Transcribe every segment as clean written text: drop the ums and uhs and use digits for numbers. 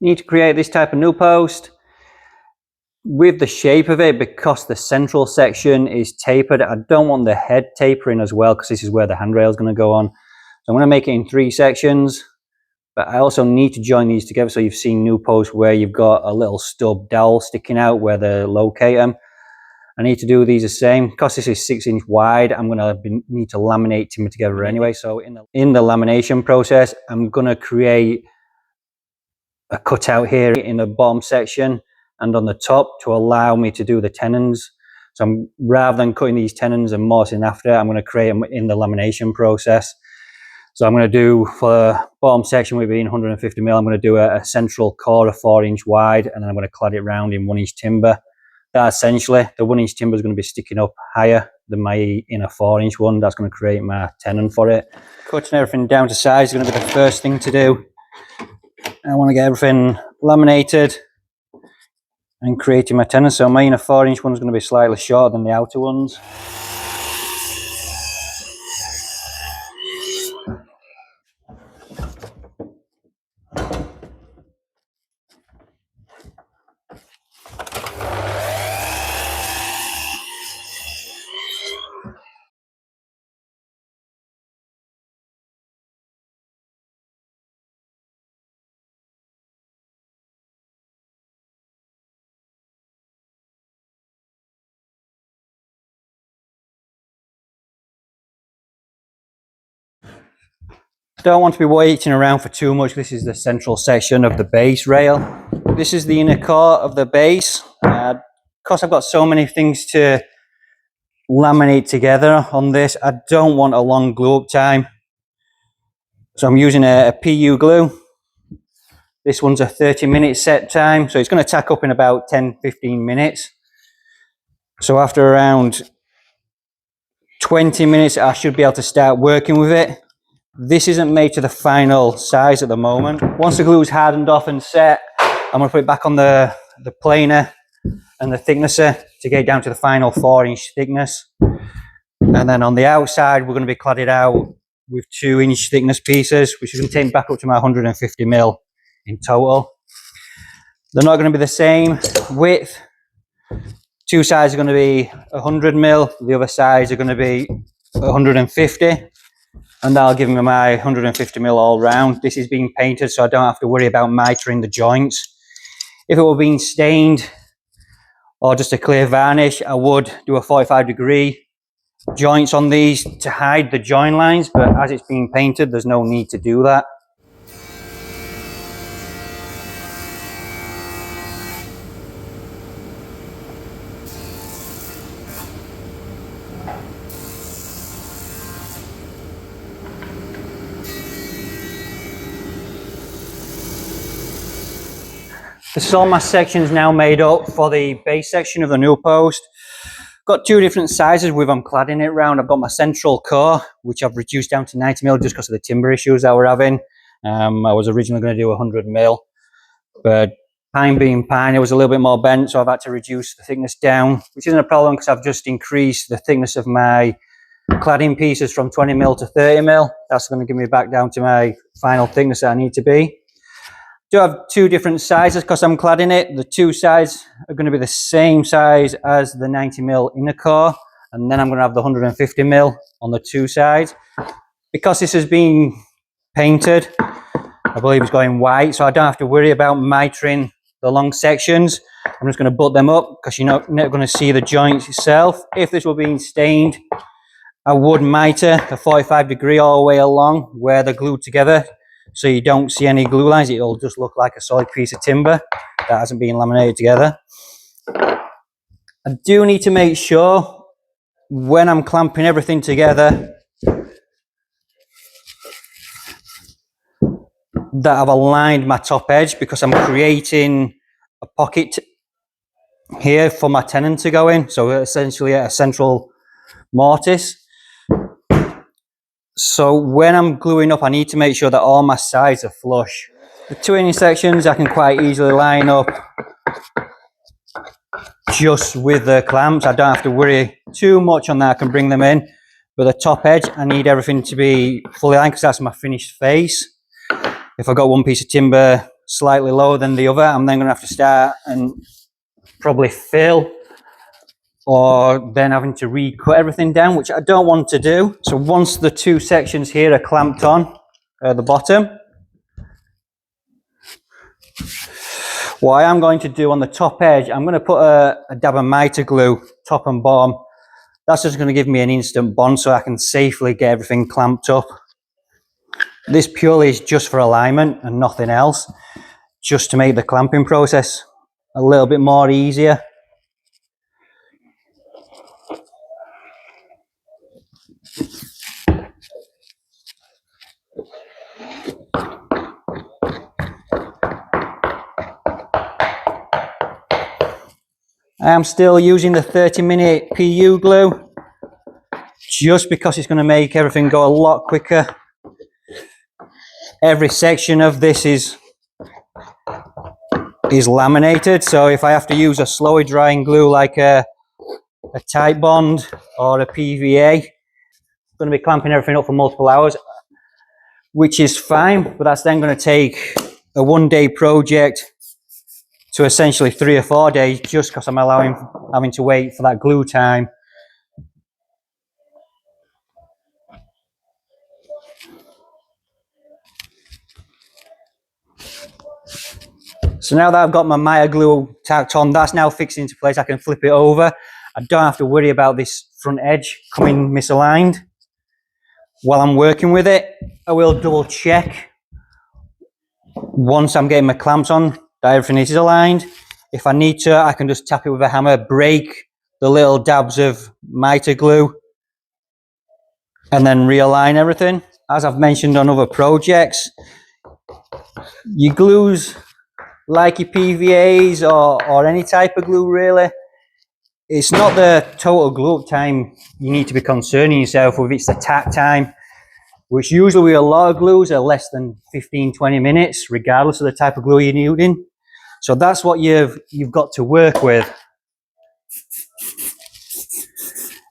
Need to create this type of new post. With the shape of it, because the central section is tapered, I don't want the head tapering as well, because this is where the handrail is going to go on. So I'm going to make it in 3 sections, but I also need to join these together. So you've seen new posts where you've got a little stub dowel sticking out where they locate them. I need to do these the same. Because this is 6 inch wide, I'm going to need to laminate timber together anyway. So in the lamination process, I'm going to create a cutout here in the bottom section and on the top to allow me to do the tenons. So rather than cutting these tenons and mortising after, I'm going to create them in the lamination process. So I'm going to do, for bottom section with being 150mm, I'm going to do a central core of 4 inch wide, and then I'm going to clad it round in 1 inch timber. That essentially, the 1 inch timber is going to be sticking up higher than my inner 4 inch one. That's going to create my tenon for it. Cutting everything down to size is going to be the first thing to do. I want to get everything laminated and creating my tenon. So my inner 4 inch one is going to be slightly shorter than the outer ones. Don't want to be waiting around for too much. This is the central section of the base rail. This is the inner core of the base. Because I've got so many things to laminate together on this, I don't want a long glue up time. So I'm using a PU glue. This one's a 30-minute set time, so it's going to tack up in about 10-15 minutes. So after around 20 minutes, I should be able to start working with it. This isn't made to the final size at the moment. Once the glue is hardened off and set, I'm going to put it back on the planer and the thicknesser to get down to the final 4 inch thickness. And then on the outside, we're going to be cladded out with 2 inch thickness pieces, which is going to take me back up to my 150mm in total. They're not going to be the same width. 2 sides are going to be 100mm, the other sides are going to be 150. And that'll give me my 150mm all round. This is being painted, so I don't have to worry about mitering the joints. If it were being stained or just a clear varnish, I would do a 45-degree joints on these to hide the join lines, but as it's being painted, there's no need to do that. This is all my sections now made up for the base section of the new post. Got 2 different sizes with them cladding it round. I've got my central core, which I've reduced down to 90mm just because of the timber issues that we're having. I was originally going to do 100mm, but pine being pine, it was a little bit more bent, so I've had to reduce the thickness down, which isn't a problem because I've just increased the thickness of my cladding pieces from 20mm to 30mm. That's going to give me back down to my final thickness that I need to be. I do have 2 different sizes because I'm cladding it. The 2 sides are going to be the same size as the 90mm inner core, and then I'm going to have the 150mm on the 2 sides. Because this has been painted, I believe it's going white, so I don't have to worry about mitering the long sections. I'm just going to butt them up because you're not going to see the joints itself. If this were being stained, I would miter a 45-degree all the way along where they're glued together, so you don't see any glue lines. It'll just look like a solid piece of timber that hasn't been laminated together. I do need to make sure when I'm clamping everything together that I've aligned my top edge, because I'm creating a pocket here for my tenon to go in, so essentially a central mortise. So when I'm gluing up, I need to make sure that all my sides are flush. The 2 inch sections I can quite easily line up just with the clamps. I don't have to worry too much on that. I can bring them in. But the top edge, I need everything to be fully lined because that's my finished face. If I got one piece of timber slightly lower than the other. I'm then going to have to start and probably fill, or then having to recut everything down, which I don't want to do. So once the two sections here are clamped on at the bottom, what I am going to do on the top edge, I'm going to put a dab of mitre glue, top and bottom. That's just going to give me an instant bond so I can safely get everything clamped up. This purely is just for alignment and nothing else, just to make the clamping process a little bit more easier. I am still using the 30-minute PU glue, just because it's going to make everything go a lot quicker. Every section of this is laminated, so if I have to use a slower drying glue like a tight bond or a PVA, I'm going to be clamping everything up for multiple hours, which is fine, but that's then going to take a one-day project to essentially 3 or 4 days, just because I'm having to wait for that glue time. So now that I've got my mitre glue tacked on, that's now fixed into place. I can flip it over. I don't have to worry about this front edge coming misaligned. While I'm working with it, I will double check once I'm getting my clamps on that everything is aligned. If I need to, I can just tap it with a hammer, break the little dabs of mitre glue, and then realign everything. As I've mentioned on other projects, your glues, like your PVAs or any type of glue really, it's not the total glue up time you need to be concerning yourself with, it's the tack time, which usually with a lot of glues are less than 15-20 minutes, regardless of the type of glue you're using. So that's what you've got to work with.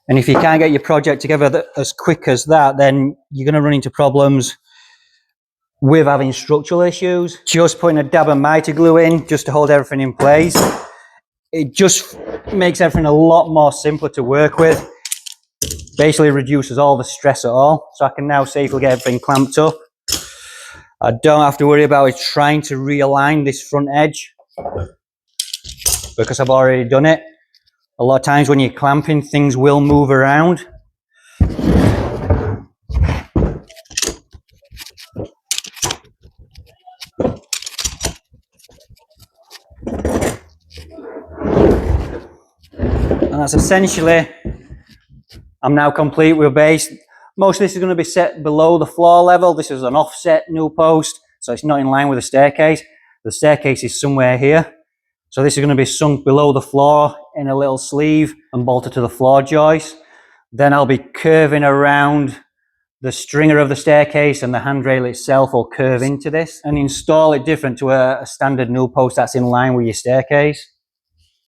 And if you can't get your project together as quick as that, then you're going to run into problems with having structural issues. Just putting a dab of mitre glue in just to hold everything in place, it just makes everything a lot more simpler to work with. Basically reduces all the stress at all. So I can now safely get everything clamped up. I don't have to worry about it trying to realign this front edge, because I've already done it. A lot of times when you're clamping, things will move around. And that's essentially, I'm now complete with base. Most of this is going to be set below the floor level. This is an offset new post, so it's not in line with the staircase. The staircase is somewhere here. So this is going to be sunk below the floor in a little sleeve and bolted to the floor joist. Then I'll be curving around the stringer of the staircase, and the handrail itself will curve into this and install it different to a standard new post that's in line with your staircase.